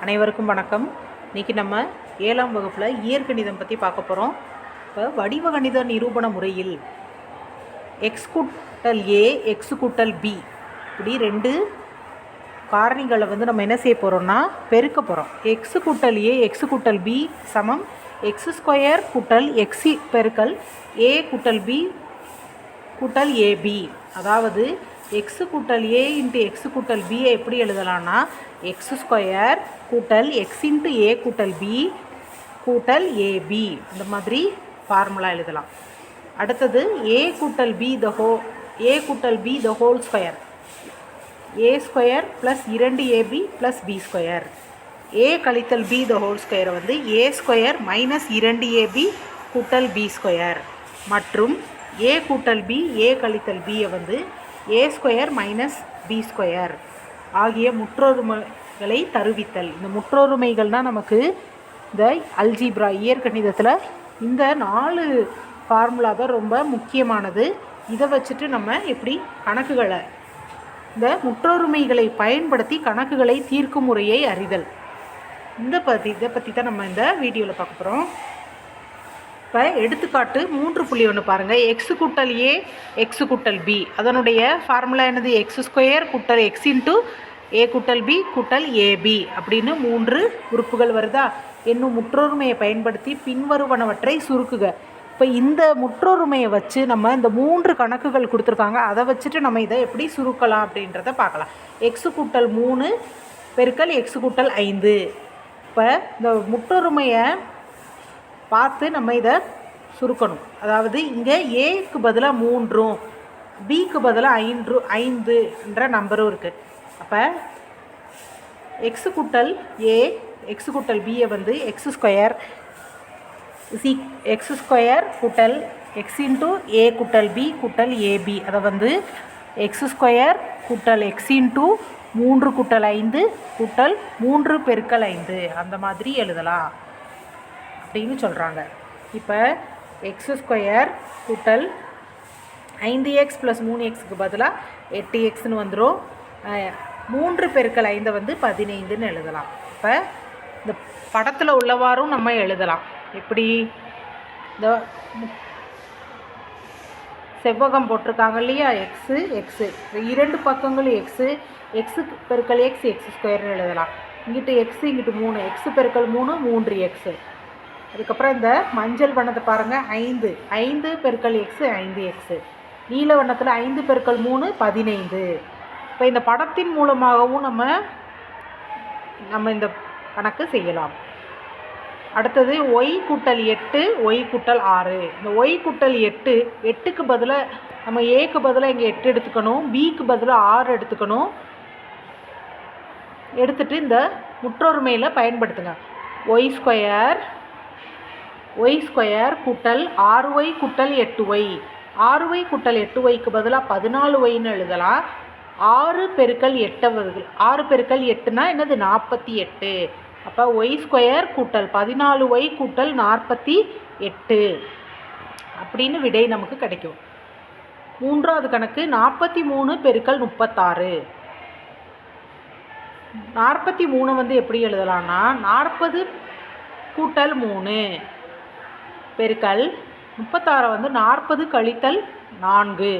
அனைவருக்கும் வணக்கம். இன்றைக்கி நம்ம 7ஆம் வகுப்பில் இயற்கணிதம் பற்றி பார்க்க போகிறோம். இப்போ வடிவ கணித நிரூபண முறையில் எக்ஸ் கூட்டல் ஏ எக்ஸ் கூட்டல் பி இப்படி ரெண்டு காரணிகளை நம்ம என்ன செய்ய போகிறோம்னா பெருக்க போகிறோம். எக்ஸ் கூட்டல் ஏ எக்ஸ் கூட்டல் பி சமம் எக்ஸ் ஸ்கொயர் கூட்டல் எக்ஸி பெருக்கல் ஏ கூட்டல் பி கூட்டல் ஏபி. அதாவது எக்ஸு கூட்டல் ஏ இன்ட்டு எக்ஸு கூட்டல் பியை எப்படி எழுதலான்னா எக்ஸ் ஸ்கொயர் கூட்டல் எக்ஸ் இன்ட்டு ஏ கூட்டல் பி கூட்டல் ஏபி, இந்த மாதிரி ஃபார்முலா எழுதலாம். அடுத்தது ஏ கூட்டல் B the whole square, A square plus 2ab plus B square. A கழித்தல் பி த ஹோல் ஸ்கொயரை ஏ ஸ்கொயர் மைனஸ் 2ab கூட்டல் பி ஸ்கொயர் மற்றும் ஏ கூட்டல் பி ஏ கழித்தல் பியை ஏ ஸ்கொயர் மைனஸ் பி ஸ்கொயர் ஆகிய முற்றொருமைகளை தருவித்தல். இந்த முற்றொருமைகள் தான் நமக்கு இந்த அல்ஜீப்ரா இயற்கணிதத்தில் இந்த 4 ஃபார்முலா தான் ரொம்ப முக்கியமானது. இதை வச்சுட்டு நம்ம எப்படி கணக்குகளை இந்த முற்றொருமைகளை பயன்படுத்தி கணக்குகளை தீர்க்கும் முறையை அறிதல், இதை பற்றி தான் நம்ம இந்த வீடியோவில் பார்க்க போகிறோம். இப்போ எடுத்துக்காட்டு 3.1 பாருங்கள். எக்ஸு கூட்டல் ஏ எக்ஸு கூட்டல் பி, அதனுடைய ஃபார்முலா என்னது? எக்ஸ் ஸ்கொயர் கூட்டல் எக்ஸ் இன்ட்டு ஏ கூட்டல் பி கூட்டல் ஏபி அப்படின்னு 3 உறுப்புகள் வருதா? என்னும் முற்றொருமையை பயன்படுத்தி பின்வருவனவற்றை சுருக்குக. இப்போ இந்த முற்றொருமையை வச்சு நம்ம இந்த 3 கணக்குகள் கொடுத்துருக்காங்க, அதை வச்சுட்டு நம்ம இதை எப்படி சுருக்கலாம் அப்படின்றத பார்க்கலாம். எக்ஸு கூட்டல் 3 பெருக்கல் எக்ஸு கூட்டல் 5. இப்போ இந்த முற்றொருமையை பார்த்து நம்ம இதை சுருக்கணும். அதாவது இங்கே ஏக்கு பதிலாக 3ம் பிக்கு பதிலாக 5 நம்பரும் இருக்குது. அப்போ எக்ஸு கூட்டல் ஏ எக்ஸு கூட்டல் பியை எக்ஸ் ஸ்கொயர் கூட்டல் எக்ஸ் இன்ட்டு ஏ கூட்டல் பி கூட்டல் ஏபி, அதை எக்ஸ் ஸ்கொயர் கூட்டல் எக்ஸ் இன்ட்டு 3 கூட்டல் 5 கூட்டல் 3 பெருக்கல் 5 அந்த மாதிரி எழுதலாம் அப்படின்னு சொல்கிறாங்க. இப்போ எக்ஸ் ஸ்கொயர் கூட்டல் 5x ப்ளஸ் 3xக்கு பதிலாக 8xன்னு வந்துடும். 3 பெருக்கல் 5 15ன்னு எழுதலாம். இப்போ இந்த படத்தில் உள்ளவாறும் நம்ம எழுதலாம். எப்படி? இந்த செவ்வகம் போட்டிருக்காங்க இல்லையா? எக்ஸு 2 பக்கங்களும் எக்ஸு பெருக்கல் எக்ஸ் ஸ்கொயர்னு எழுதலாம். இங்கிட்டு எக்ஸு இங்கிட்டு 3, எக்ஸு பெருக்கல் 3 3x. அதுக்கப்புறம் இந்த மஞ்சள் வண்ணத்தை பாருங்கள், 5 பெருக்கல் எக்ஸு 5x. நீல வண்ணத்தில் 5 பெருக்கல் 3 15. இப்போ இந்த படத்தின் மூலமாகவும் நம்ம இந்த கணக்கு செய்யலாம். அடுத்தது ஒய் கூட்டல் 8 ஒய் கூட்டல் 6. இந்த ஒய் கூட்டல் 8க்கு பதிலாக நம்ம ஏக்கு பதிலாக இங்கே 8 எடுத்துக்கணும், பிக்கு பதிலாக 6 எடுத்துக்கணும். எடுத்துகிட்டு இந்த முற்றொருமையில் பயன்படுத்துங்க. ஒய் ஸ்கொயர் கூட்டல் 6y கூட்டல் 8y. 6y கூட்டல் 8yக்கு பதிலாக 14yன்னு எழுதலாம். 6 பெருக்கல் 8னா என்னது? 48. அப்போ ஒய் ஸ்கொயர் கூட்டல் 14y கூட்டல் 48 அப்படின்னு விடை நமக்கு கிடைக்கும். 3வது கணக்கு 43 பெருக்கல் 36. 43 எப்படி எழுதலாம்னா 40 கூட்டல் 3 பெருக்கல் 36 40 கழித்தல் 4.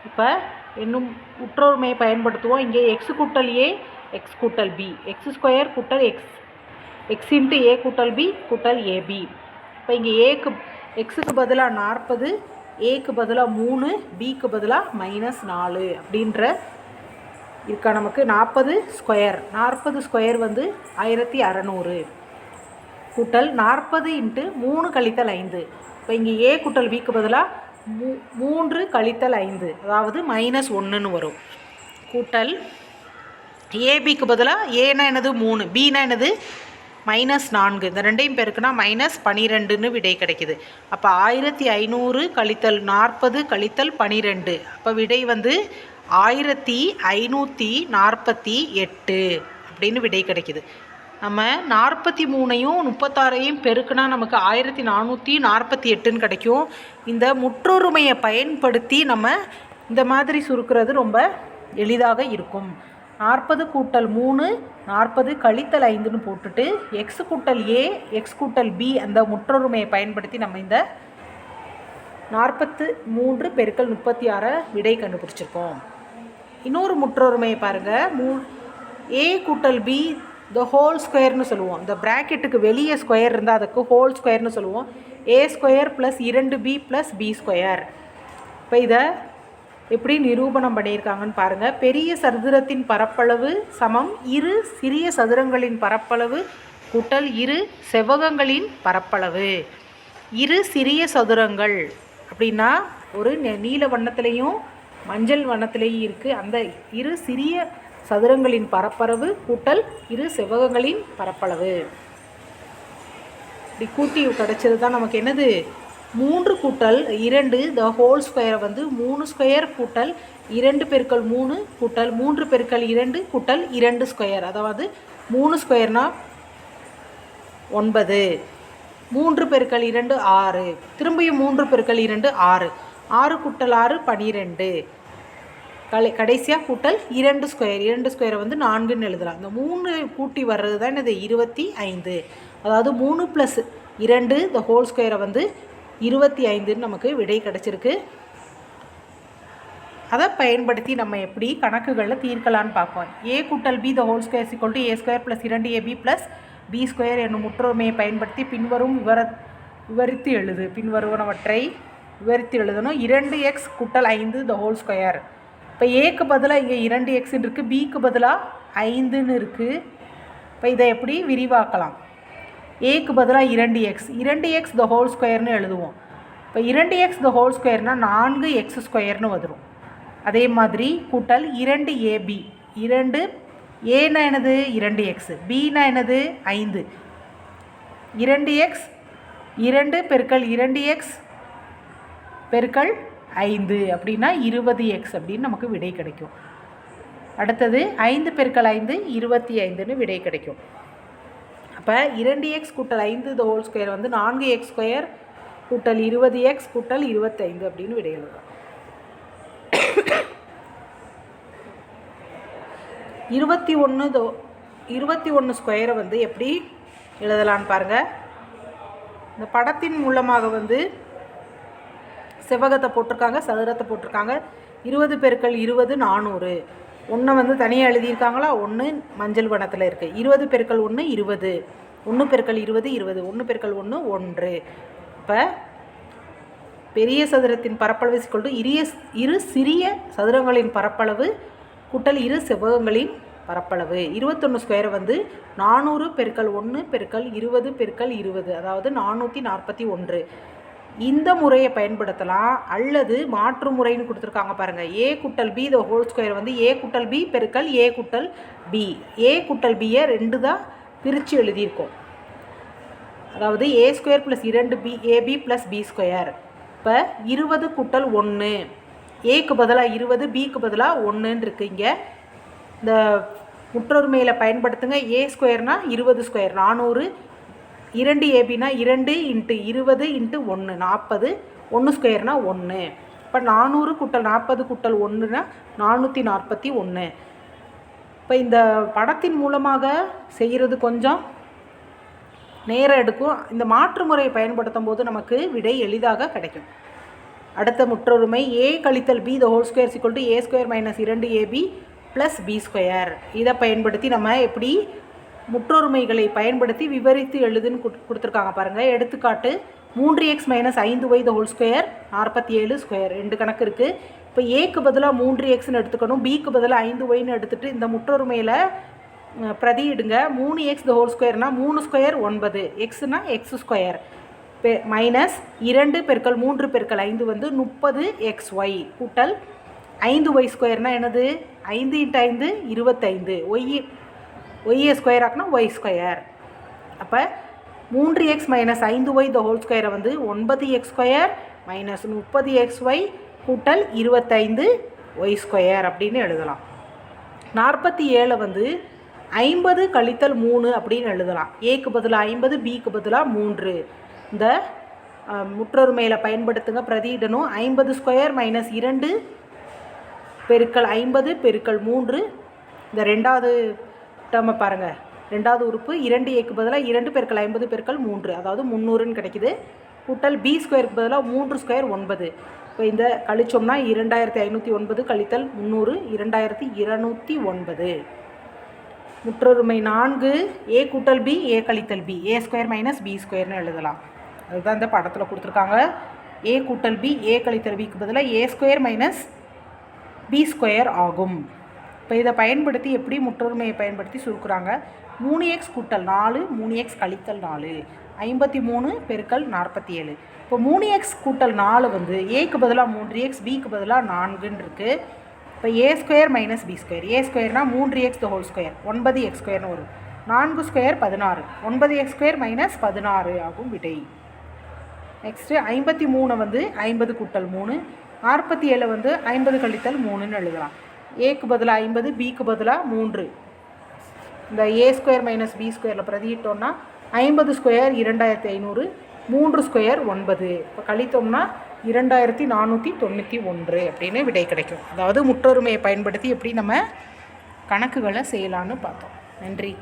இப்போ இன்னும் முற்றொருமையை பயன்படுத்துவோம். இங்கே எக்ஸ் கூட்டல் ஏ எக்ஸ் கூட்டல் பி, எக்ஸ் ஸ்கொயர் கூட்டல் எக்ஸ் இன்ட்டு ஏ கூட்டல் பி கூட்டல் ஏபி. இப்போ இங்கே எக்ஸுக்கு பதிலாக 40, ஏக்கு பதிலாக 3, பிக்கு பதிலாக -4 அப்படின்ற இருக்கா நமக்கு. 40 ஸ்கொயர் 1600 கூட்டல் 40 இன்ட்டு 3 கழித்தல் 5. இப்போ இங்கே ஏ கூட்டல் பிக்கு பதிலாக 3 கழித்தல் 5, அதாவது -1ன்னு வரும். கூட்டல் ஏபிக்கு பதிலாக ஏனா என்னது 3, பினா என்னது -4. இந்த ரெண்டையும் பெருக்குனா -12ன்னு விடை கிடைக்குது. அப்போ 1500 கழித்தல் 40 கழித்தல் 12. அப்போ விடை 1548 அப்படின்னு விடை கிடைக்குது. நம்ம 43ஐயும் 36ஐயும் பெருக்குனா நமக்கு 1448ன்னு கிடைக்கும். இந்த முற்றொருமையை பயன்படுத்தி நம்ம இந்த மாதிரி சுருக்கிறது ரொம்ப எளிதாக இருக்கும். 40 கூட்டல் 3 40 கழித்தல் 5ன்னு போட்டுட்டு எக்ஸ் கூட்டல் ஏ எக்ஸ் கூட்டல் பி அந்த முற்றொருமையை பயன்படுத்தி நம்ம இந்த 43 பெருக்கல் 36 விடை கண்டுபிடிச்சிருக்கோம். இன்னொரு முற்றொருமையை பாருங்கள். ஏ கூட்டல் பி த ஹோல் ஸ்கொயர்னு சொல்லுவோம். இந்த ப்ராக்கெட்டுக்கு வெளியே ஸ்கொயர் இருந்தால் அதுக்கு ஹோல் ஸ்கொயர்னு சொல்லுவோம். A square plus 2b plus B square. இப்போ இதை எப்படி நிரூபணம் பண்ணியிருக்காங்கன்னு பாருங்கள். பெரிய சதுரத்தின் பரப்பளவு சமம் இரு சிறிய சதுரங்களின் பரப்பளவு கூட்டல் இரு செவ்வகங்களின் பரப்பளவு. இரு சிறிய சதுரங்கள் அப்படின்னா ஒரு நீல வண்ணத்துலேயும் மஞ்சள் வண்ணத்துலேயும் இருக்குது. அந்த இரு சிறிய சதுரங்களின் பரப்பளவு கூட்டல் இரு செவ்வகங்களின் பரப்பளவு. இப்படி கூட்டி கிடச்சது தான் நமக்கு என்னது 3 கூட்டல் 2 த ஹோல் ஸ்கொயரை வந்து 3 ஸ்கொயர் கூட்டல் 2 பெருக்கல் 3 கூட்டல் 3 பெருக்கல் 2 கூட்டல் 2 ஸ்கொயர். அதாவது 3 ஸ்கொயர்னால் 9, 3 பெருக்கல் 2 6, திரும்பியும் 3 பெருக்கல் 2 6, 6 கூட்டல் 6 12, கடைசியாக கூட்டல் 2 ஸ்கொயர். 2 ஸ்கொயரை வந்து 4ன்னு எழுதலாம். இந்த 3 கூட்டி வர்றது தான் இது 25. அதாவது 3 + 2 த ஹோல் ஸ்கொயரை வந்து 25ன்னு நமக்கு விடை கிடச்சிருக்கு. அதை பயன்படுத்தி நம்ம எப்படி கணக்குகளில் தீர்க்கலான்னு பார்ப்போம். ஏ கூட்டல் B the whole square = A square plus 2ab plus B square என்னும் முற்றொருமையை பயன்படுத்தி பின்வரும் விவரித்து எழுது. பின்வருவனவற்றை விவரித்து எழுதணும். 2x கூட்டல் 5 த ஹோல் ஸ்கொயர். இப்போ ஏக்கு பதிலாக இங்கே 2xன்னு இருக்குது, பிக்கு பதிலாக 5ன்னு இருக்குது. இப்போ இதை எப்படி விரிவாக்கலாம்? ஏக்கு பதிலாக 2x த ஹோல் ஸ்கொயர்னு எழுதுவோம். இப்போ 2x த ஹோல் ஸ்கொயர்னால் 4x ஸ்கொயர்னு வந்துடும். அதே மாதிரி கூட்டல் 2ab. 2 ஏன்னா என்னது 2x, பின்னா என்னது 5. 2x 2 பெருக்கல் 2x பெருக்கல் 5 அப்படின்னா 20x அப்படின்னு நமக்கு விடை கிடைக்கும். அடுத்தது 5 பெருக்கல் 5 25ன்னு விடை கிடைக்கும். அப்போ 2x கூட்டல் 5 த ஹோல் ஸ்கொயர் வந்து 4x ஸ்கொயர் கூட்டல் 20x கூட்டல் 25 அப்படின்னு விடை எழுதலாம். 21 ஸ்கொயரை வந்து எப்படி எழுதலான்னு பாருங்கள். இந்த படத்தின் மூலமாக வந்து செவ்வகத்தை போட்டிருக்காங்க, சதுரத்தை போட்டிருக்காங்க. 20 பெருக்கல் 20 400. ஒன்றை வந்து தனியாக எழுதியிருக்காங்களா, 1 மஞ்சள் வண்ணத்தில் இருக்குது. 20 பெருக்கல் 1 20, 1 பெருக்கல் 20 20, 1 பெருக்கல் 1 1. இப்போ பெரிய சதுரத்தின் பரப்பளவு இரு சிறிய சதுரங்களின் பரப்பளவு கூட்டல் இரு செவ்வகங்களின் பரப்பளவு. 21 ஸ்கொயரை வந்து 400 பெருக்கல் 1 பெருக்கல் 20 பெருக்கல் 20, அதாவது 441. இந்த முறையை பயன்படுத்தலாம். அல்லது மாற்று முறைன்னு கொடுத்துருக்காங்க பாருங்கள். ஏ கூட்டல் பி த ஹோல் ஸ்கொயர் வந்து ஏ கூட்டல் பி பெருக்கல் ஏ கூட்டல் பி. ஏ கூட்டல் பியை 2 தான் பிரித்து எழுதியிருக்கோம். அதாவது A square plus 2b AB plus B square. இப்போ 20 கூட்டல் 1, ஏக்கு பதிலாக 20 பிக்கு பதிலாக 1ன்னு இருக்குது. இங்கே இந்த முற்றொருமையில் பயன்படுத்துங்க. ஏ ஸ்கொயர்னால் 20 ஸ்கொயர் 400, 2ab 2 × 20 × 1 40, 1 ஸ்கொயர்னால் 1. இப்போ 400 கூட்டல் 40 கூட்டல் 1னா 441. இப்போ இந்த படத்தின் மூலமாக செய்கிறது கொஞ்சம் நேரம் எடுக்கும். இந்த மாற்று முறையை பயன்படுத்தும் போது நமக்கு விடை எளிதாக கிடைக்கும். அடுத்த முற்றொருமை ஏ கழித்தல் B the whole square = A square minus 2ab plus B square. இதை பயன்படுத்தி நம்ம எப்படி முற்றொருமைகளை பயன்படுத்தி விவரித்து எழுதுன்னு கொடுத்துருக்காங்க பாருங்கள். எடுத்துக்காட்டு 3x மைனஸ் 5y த ஹோல் ஸ்கொயர் 47 ஸ்கொயர். 2 கணக்கு இருக்குது. இப்போ ஏக்கு பதிலாக 3xன்னு எடுத்துக்கணும், பிக்கு பதிலாக 5yன்னு எடுத்துகிட்டு இந்த முற்றொருமையில் பிரதியிடுங்க. 3x த ஹோல் ஸ்கொயர்னால் 3 ஸ்கொயர் 9, எக்ஸ்னா எக்ஸ் ஸ்கொயர் மைனஸ் 2 பெருக்கல் 3 பெருக்கல் 5 வந்து 30xy கூட்டல் 5y ஸ்கொயர்னால் என்னது 5 × 5 25, ஒய்யை ஸ்கொயர் ஆக்குனா ஒய் ஸ்கொயர். அப்போ 3x minus 5y the whole ஸ்கொயரை வந்து 9x ஸ்கொயர் மைனஸ் 30xy கூட்டல் 25y ஸ்கொயர் அப்படின்னு எழுதலாம். 47 வந்து 50 கழித்தல் 3 அப்படின்னு எழுதலாம். ஏக்கு பதிலாக 50, பிக்கு பதிலாக 3. இந்த முற்றொருமையில் பயன்படுத்துங்க, பிரதியிடணும். 50 ஸ்கொயர் மைனஸ் 2 பெருக்கல் 50 பெருக்கல் 3 இந்த ரெண்டாவது டேர்மை பாருங்கள், ரெண்டாவது உறுப்பு 2a பதிலாக 2 பெருக்கல் 50 பெருக்கல் 3, அதாவது 300ன்னு கிடைக்குது. கூட்டல் b ஸ்கொயருக்கு பதிலாக 3 ஸ்கொயர் 9. இப்போ இந்த கழிச்சோம்னா 2509 கழித்தல் 300 2209. முற்றொருமை 4 a கூட்டல் b a கழித்தல் b, a square minus b ஸ்கொயர்னு எழுதலாம். அதுதான் இந்த படத்தில் கொடுத்துருக்காங்க. a கூட்டல் b a கழித்தல் bக்கு பதிலாக a square minus b square ஆகும். இப்போ இதை பயன்படுத்தி எப்படி முற்றொருமையை பயன்படுத்தி சுருக்குறாங்க. 3x கூட்டல் 4 3x கழித்தல் 4 53 பெருக்கல் 47. இப்போ 3x கூட்டல் 4 வந்து ஏக்கு பதிலாக 3x பிக்கு பதிலாக 4ன்னு இருக்குது. இப்போ a square minus b square, a ஸ்கொயர்னால் 3x the whole square 9x ஸ்கொயர்னு வரும். 4 ஸ்கொயர் 16, 9x ஸ்கொயர் மைனஸ் 16 ஆகும் விடை. நெக்ஸ்ட்டு 53 வந்து 50 கூட்டல் 3, 47 வந்து 50 கழித்தல் 3ன்னு எழுதலாம். ஏக்கு பதிலாக 50 பிக்கு பதிலாக 3. இந்த a square minus b ஸ்கொயரில் பிரதியிட்டோம்னா 50 square 2500, 3 square 9. இப்போ கழித்தோம்னா 2491 அப்படின்னு விடை கிடைக்கும். அதாவது முற்றொருமையை பயன்படுத்தி எப்படி நம்ம கணக்குகளை செய்யலான்னு பார்த்தோம். நன்றி.